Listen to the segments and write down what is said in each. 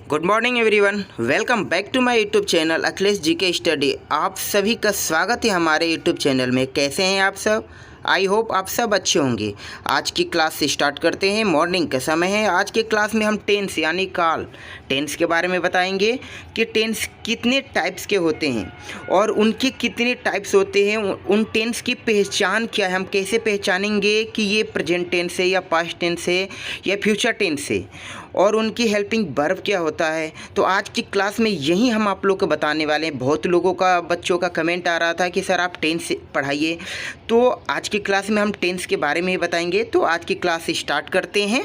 Good morning everyone, welcome back to my YouTube channel Akhilesh ji के study. आप सभी का स्वागत है हमारे यूट्यूब चैनल में। कैसे हैं आप सब? आई होप आप सब अच्छे होंगे। आज की क्लास से स्टार्ट करते हैं। मॉर्निंग का समय है। आज के क्लास में हम टेंस यानी काल टेंस के बारे में बताएंगे कि टेंस कितने टाइप्स के होते हैं और उनके कितने टाइप्स होते हैं, उन टेंस की पहचान क्या है, हम कैसे पहचानेंगे कि ये प्रेजेंट टेंस है या पास्ट टेंस है या फ्यूचर टेंस है, और उनकी हेल्पिंग वर्ब क्या होता है। तो आज की क्लास में यही हम आप लोग को बताने वाले हैं। बहुत लोगों का, बच्चों का कमेंट आ रहा था कि सर आप टेंस पढ़ाइए, तो आज की क्लास में हम टेंस के बारे में ही बताएंगे। तो आज की क्लास स्टार्ट करते हैं।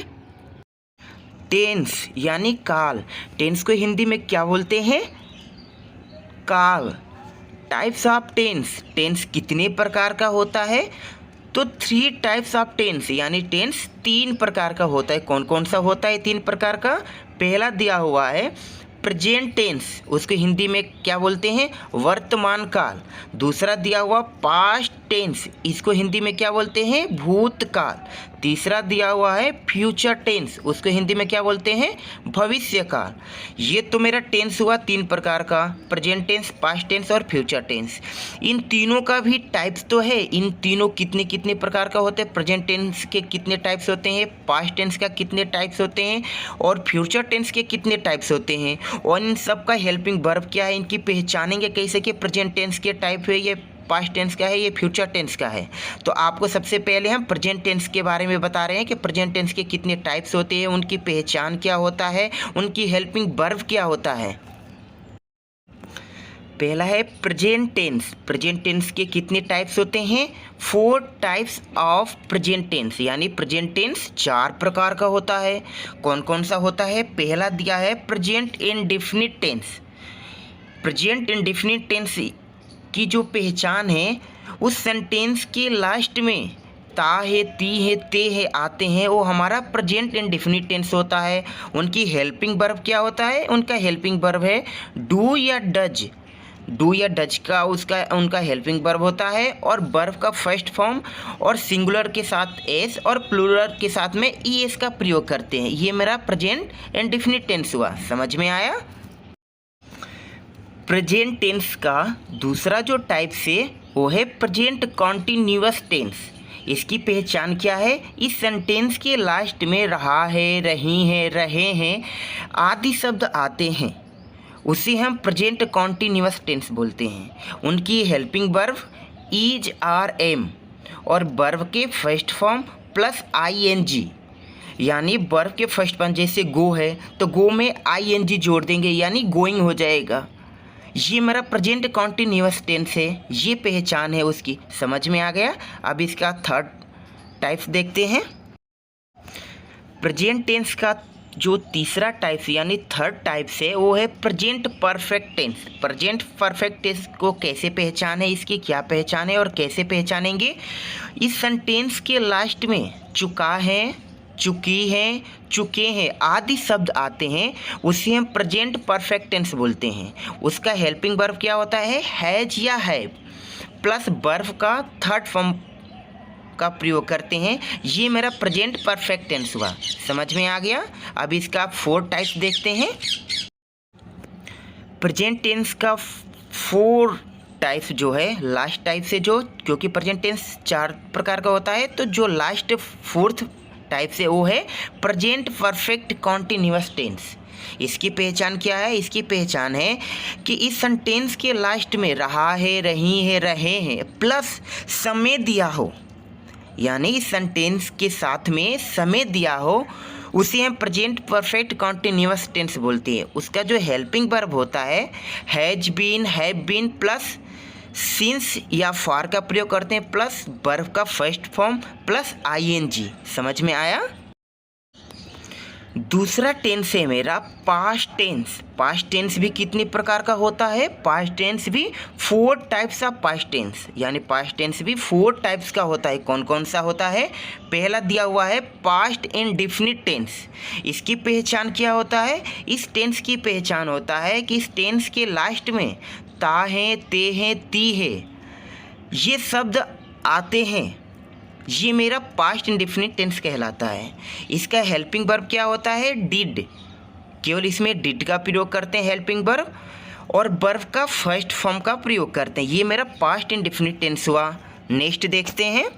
टेंस यानी काल। टेंस को हिंदी में क्या बोलते हैं? काल। Types of tense. टेंस कितने प्रकार का होता है? तो 3 टाइप्स ऑफ टेंस, यानी टेंस 3 प्रकार का होता है। कौन कौन सा होता है 3 प्रकार का? पहला दिया हुआ है प्रेजेंट टेंस, उसको हिंदी में क्या बोलते हैं? वर्तमान काल। दूसरा दिया हुआ पास्ट टेंस, इसको हिंदी में क्या बोलते हैं? भूतकाल। तीसरा दिया हुआ है फ्यूचर टेंस, उसको हिंदी में क्या बोलते हैं? भविष्य काल। ये तो मेरा टेंस हुआ 3 प्रकार का, प्रेजेंट टेंस, पास्ट टेंस और फ्यूचर टेंस। इन तीनों का भी टाइप्स तो है। इन तीनों कितने कितने प्रकार का होते हैं? प्रेजेंट टेंस के कितने टाइप्स होते हैं, पास्ट टेंस का कितने टाइप्स होते हैं और फ्यूचर टेंस के कितने टाइप्स होते हैं, और इन सब का हेल्पिंग वर्ब क्या है, इनकी पहचानेंगे कैसे कि प्रेजेंट टेंस के टाइप है, ये पास्ट टेंस का है, ये फ्यूचर टेंस का है। तो आपको सबसे पहले हम प्रेजेंट टेंस के बारे में बता रहे हैं कि प्रेजेंट टेंस के कितने टाइप्स होते हैं, उनकी पहचान क्या होता है, उनकी हेल्पिंग वर्ब क्या होता है। पहला है प्रेजेंट टेंस। प्रेजेंट टेंस के कितने टाइप्स होते हैं? 4 टाइप्स ऑफ प्रेजेंट टेंस, यानी प्रेजेंट टेंस 4 प्रकार का होता है। कौन कौन सा होता है? पहला दिया है present indefinite tense. Present indefinite tense की जो पहचान है, उस सेंटेंस के लास्ट में ता है, ती है, ते है आते हैं, वो हमारा प्रेजेंट इंडेफिनिट टेंस होता है। उनकी हेल्पिंग वर्ब क्या होता है? उनका हेल्पिंग वर्ब है डू या डज। डू या डज का उनका हेल्पिंग वर्ब होता है, और वर्ब का फर्स्ट फॉर्म और सिंगुलर के साथ एस और प्लूरल के साथ में ई एस का प्रयोग करते हैं। ये मेरा प्रेजेंट इंडेफिनिट टेंस हुआ। समझ में आया? प्रेजेंट टेंस का दूसरा जो टाइप है वो है प्रेजेंट कॉन्टिन्यूअस टेंस। इसकी पहचान क्या है? इस सेंटेंस के लास्ट में रहा है, रही है, रहे हैं आदि शब्द आते हैं, उसे हम प्रेजेंट कॉन्टिन्यूअस टेंस बोलते हैं। उनकी helping verb is are am और वर्ब के first form plus I N G, यानी वर्ब के फर्स्ट फॉर्म जैसे गो है तो गो में आई एन जी जोड़ देंगे, यानी गोइंग हो जाएगा। ये मेरा प्रेजेंट कॉन्टिन्यूअस टेंस है, ये पहचान है उसकी। समझ में आ गया? अब इसका थर्ड टाइप्स देखते हैं। प्रेजेंट टेंस का जो तीसरा टाइप्स यानी थर्ड टाइप्स है वो है present perfect tense. Present perfect tense को कैसे पहचान है, इसकी क्या पहचान है और कैसे पहचानेंगे? इस सेंटेंस के लास्ट में चुका है, चुकी हैं, चुके हैं आदि शब्द आते हैं, उसे हम प्रेजेंट परफेक्ट टेंस बोलते हैं। उसका हेल्पिंग वर्ब क्या होता है? हैज या हैव प्लस वर्ब का थर्ड फॉर्म का प्रयोग करते हैं। ये मेरा प्रेजेंट परफेक्ट टेंस हुआ। समझ में आ गया? अब इसका 4 टाइप्स देखते हैं। प्रेजेंट टेंस का 4 टाइप्स जो है, लास्ट टाइप से जो, क्योंकि प्रेजेंट टेंस 4 प्रकार का होता है, तो जो लास्ट 4th टाइप से वो है प्रेजेंट परफेक्ट कॉन्टिन्यूअस टेंस। इसकी पहचान क्या है? इसकी पहचान है कि इस सेंटेंस के लास्ट में रहा है, रही है, रहे हैं प्लस समय दिया हो, यानी इस सेंटेंस के साथ में समय दिया हो, उसे हम प्रेजेंट परफेक्ट कॉन्टिन्यूअस टेंस बोलते हैं। उसका जो हेल्पिंग वर्ब होता है has been, have been plus since या फॉर का प्रयोग करते हैं, प्लस वर्ब का फर्स्ट फॉर्म प्लस आईएनजी। समझ में आया? दूसरा टेंस है मेरा पास्ट टेंस। पास्ट टेंस भी कितने प्रकार का होता है? पास्ट टेंस भी 4 टाइप्स ऑफ पास्ट टेंस, यानी पास्ट टेंस भी 4 टाइप्स का होता है। कौन कौन सा होता है? पहला दिया हुआ है पास्ट इंडेफिनिट टेंस। इसकी पहचान क्या होता है? इस टेंस की पहचान होता है कि इस टेंस के लास्ट में ता है, ते हैं, ती है, ये शब्द आते हैं। ये मेरा पास्ट इंडेफिनिट टेंस कहलाता है। इसका हेल्पिंग वर्ब क्या होता है? डिड केवल इसमें डिड का प्रयोग करते हैं हेल्पिंग वर्ब, और वर्ब का फर्स्ट फॉर्म का प्रयोग करते हैं। ये मेरा पास्ट इंडेफिनिट टेंस हुआ। नेक्स्ट देखते हैं,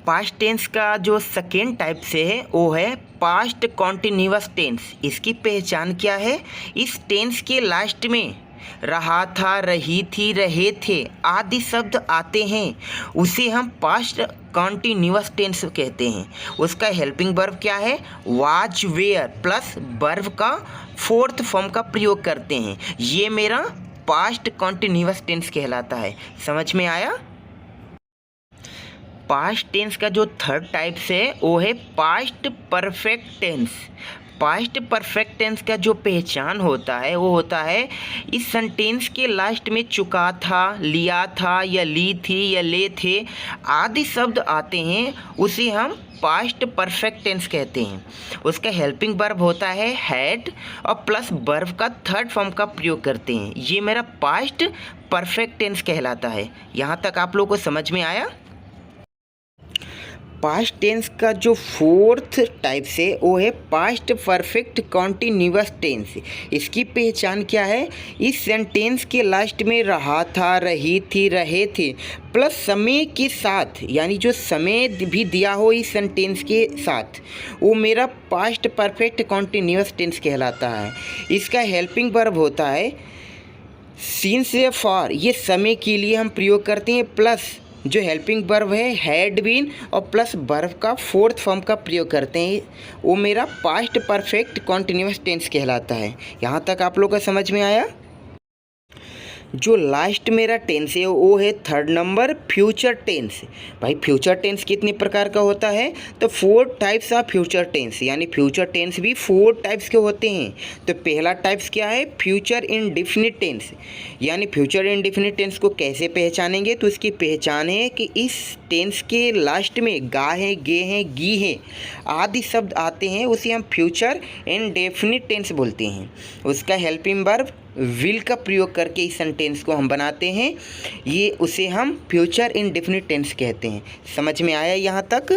पास्ट टेंस का जो सेकेंड टाइप से है वो है पास्ट कॉन्टिन्यूअस टेंस। इसकी पहचान क्या है? इस टेंस के लास्ट में रहा था, रही थी, रहे थे आदि शब्द आते हैं, उसे हम पास्ट कॉन्टिन्यूअस टेंस कहते हैं। उसका हेल्पिंग वर्ब क्या है? वाज, वेयर प्लस वर्ब का फोर्थ फॉर्म का प्रयोग करते हैं। ये मेरा पास्ट कॉन्टिन्यूअस टेंस कहलाता है। समझ में आया? पास्ट टेंस का जो थर्ड टाइप है वो है past perfect tense. Past perfect tense का जो पहचान होता है वो होता है इस सेंटेंस के लास्ट में चुका था, लिया था या ली थी या ले थे आदि शब्द आते हैं, उसे हम पास्ट परफेक्ट टेंस कहते हैं। उसका हेल्पिंग वर्ब होता है हैड और प्लस वर्ब का थर्ड फॉर्म का प्रयोग करते हैं। ये मेरा पास्ट परफेक्ट टेंस कहलाता है। यहाँ तक आप लोगों को समझ में आया? पास्ट टेंस का जो फोर्थ टाइप से वो है पास्ट परफेक्ट कॉन्टिन्यूअस टेंस। इसकी पहचान क्या है? इस सेंटेंस के लास्ट में रहा था, रही थी, रहे थे प्लस समय के साथ, यानी जो समय भी दिया हो इस सेंटेंस के साथ, वो मेरा पास्ट परफेक्ट कॉन्टिन्यूअस टेंस कहलाता है। इसका हेल्पिंग वर्ब होता है सिंस या फॉर। ये समय के लिए हम प्रयोग करते हैं, प्लस जो हेल्पिंग वर्ब है हैड बीन और प्लस वर्ब का फोर्थ फॉर्म का प्रयोग करते हैं, वो मेरा पास्ट परफेक्ट कॉन्टिन्यूअस टेंस कहलाता है। यहाँ तक आप लोग को समझ में आया? जो लास्ट मेरा टेंस है वो है थर्ड नंबर फ्यूचर टेंस। भाई फ्यूचर टेंस कितने प्रकार का होता है? तो 4 टाइप्स ऑफ फ्यूचर टेंस, यानी फ्यूचर टेंस भी 4 टाइप्स के होते हैं। तो पहला टाइप्स क्या है? Future indefinite tense. यानी फ्यूचर इंडेफिनिट टेंस को कैसे पहचानेंगे? तो इसकी पहचान है कि इस टेंस के लास्ट में गा है, गे हैं, गी हैं आदि शब्द आते हैं, उसे हम फ्यूचर इंडेफिनिट टेंस बोलते हैं। उसका हेल्पिंग वर्ब विल का प्रयोग करके इस सेंटेंस को हम बनाते हैं, ये उसे हम फ्यूचर इंडेफिनिट टेंस कहते हैं। समझ में आया यहाँ तक?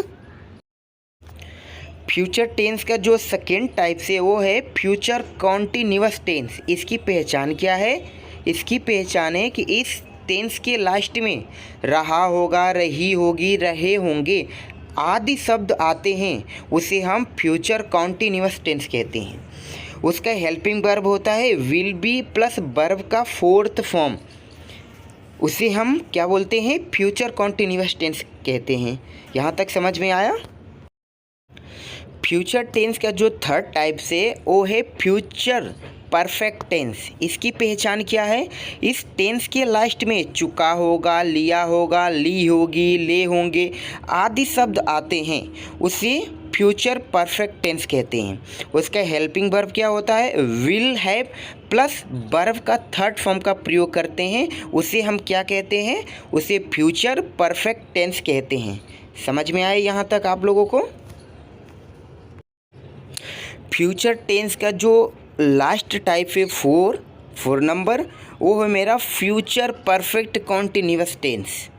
फ्यूचर टेंस का जो सेकेंड टाइप से वो है फ्यूचर कॉन्टिन्यूअस टेंस। इसकी पहचान क्या है? इसकी पहचान है कि इस टेंस के लास्ट में रहा होगा, रही होगी, रहे होंगे आदि शब्द आते हैं, उसे हम फ्यूचर कॉन्टिन्यूअस टेंस कहते हैं। उसका हेल्पिंग वर्ब होता है विल बी प्लस वर्ब का फोर्थ फॉर्म, उसे हम क्या बोलते हैं? फ्यूचर कॉन्टिन्यूअस टेंस कहते हैं। यहाँ तक समझ में आया? फ्यूचर टेंस का जो थर्ड टाइप से वो है फ्यूचर परफेक्ट टेंस। इसकी पहचान क्या है? इस टेंस के लास्ट में चुका होगा, लिया होगा, ली होगी, ले होंगे आदि शब्द आते हैं, उसे फ्यूचर परफेक्ट टेंस कहते हैं। उसका हेल्पिंग वर्ब क्या होता है? विल हैव प्लस वर्ब का थर्ड फॉर्म का प्रयोग करते हैं, उसे हम क्या कहते हैं? उसे फ्यूचर परफेक्ट टेंस कहते हैं। समझ में आए यहाँ तक आप लोगों को? फ्यूचर टेंस का जो लास्ट टाइप है 4 नंबर, वो है मेरा फ्यूचर परफेक्ट कॉन्टिन्यूअस टेंस।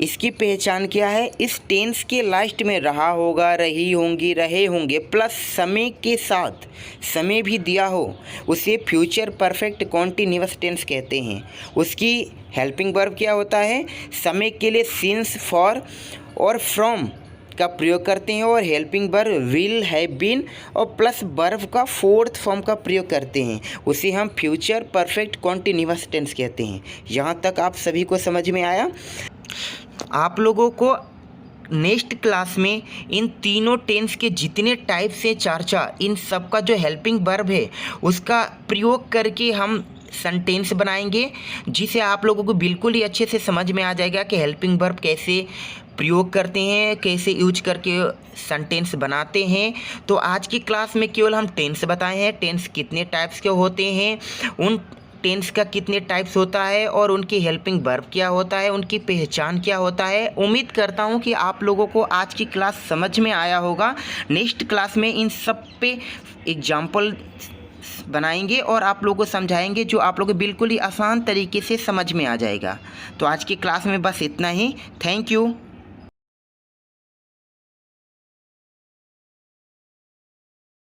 इसकी पहचान क्या है? इस टेंस के लास्ट में रहा होगा, रही होंगी, रहे होंगे प्लस समय के साथ समय भी दिया हो, उसे फ्यूचर परफेक्ट कॉन्टिन्यूअस टेंस कहते हैं। उसकी हेल्पिंग वर्ब क्या होता है? समय के लिए सिंस, फॉर और फ्रॉम का प्रयोग करते हैं, और helping verb will, have been और प्लस वर्ब का फोर्थ फॉर्म का प्रयोग करते हैं, उसे हम फ्यूचर परफेक्ट कॉन्टिन्यूअस टेंस कहते हैं। यहाँ तक आप सभी को समझ में आया? आप लोगों को नेक्स्ट क्लास में इन तीनों टेंस के जितने टाइप्स हैं चार, इन सब का जो हेल्पिंग वर्ब है उसका प्रयोग करके हम सेंटेंस बनाएंगे, जिसे आप लोगों को बिल्कुल ही अच्छे से समझ में आ जाएगा कि हेल्पिंग वर्ब कैसे प्रयोग करते हैं, कैसे यूज करके सेंटेंस बनाते हैं। तो आज की क्लास में केवल हम टेंस बताए हैं, टेंस कितने टाइप्स के होते हैं, उन टेंस का कितने टाइप्स होता है और उनकी हेल्पिंग वर्ब क्या होता है, उनकी पहचान क्या होता है। उम्मीद करता हूं कि आप लोगों को आज की क्लास समझ में आया होगा। नेक्स्ट क्लास में इन सब पे एग्जाम्पल बनाएंगे और आप लोगों को समझाएंगे, जो आप लोगों को बिल्कुल ही आसान तरीके से समझ में आ जाएगा। तो आज की क्लास में बस इतना ही। Thank you.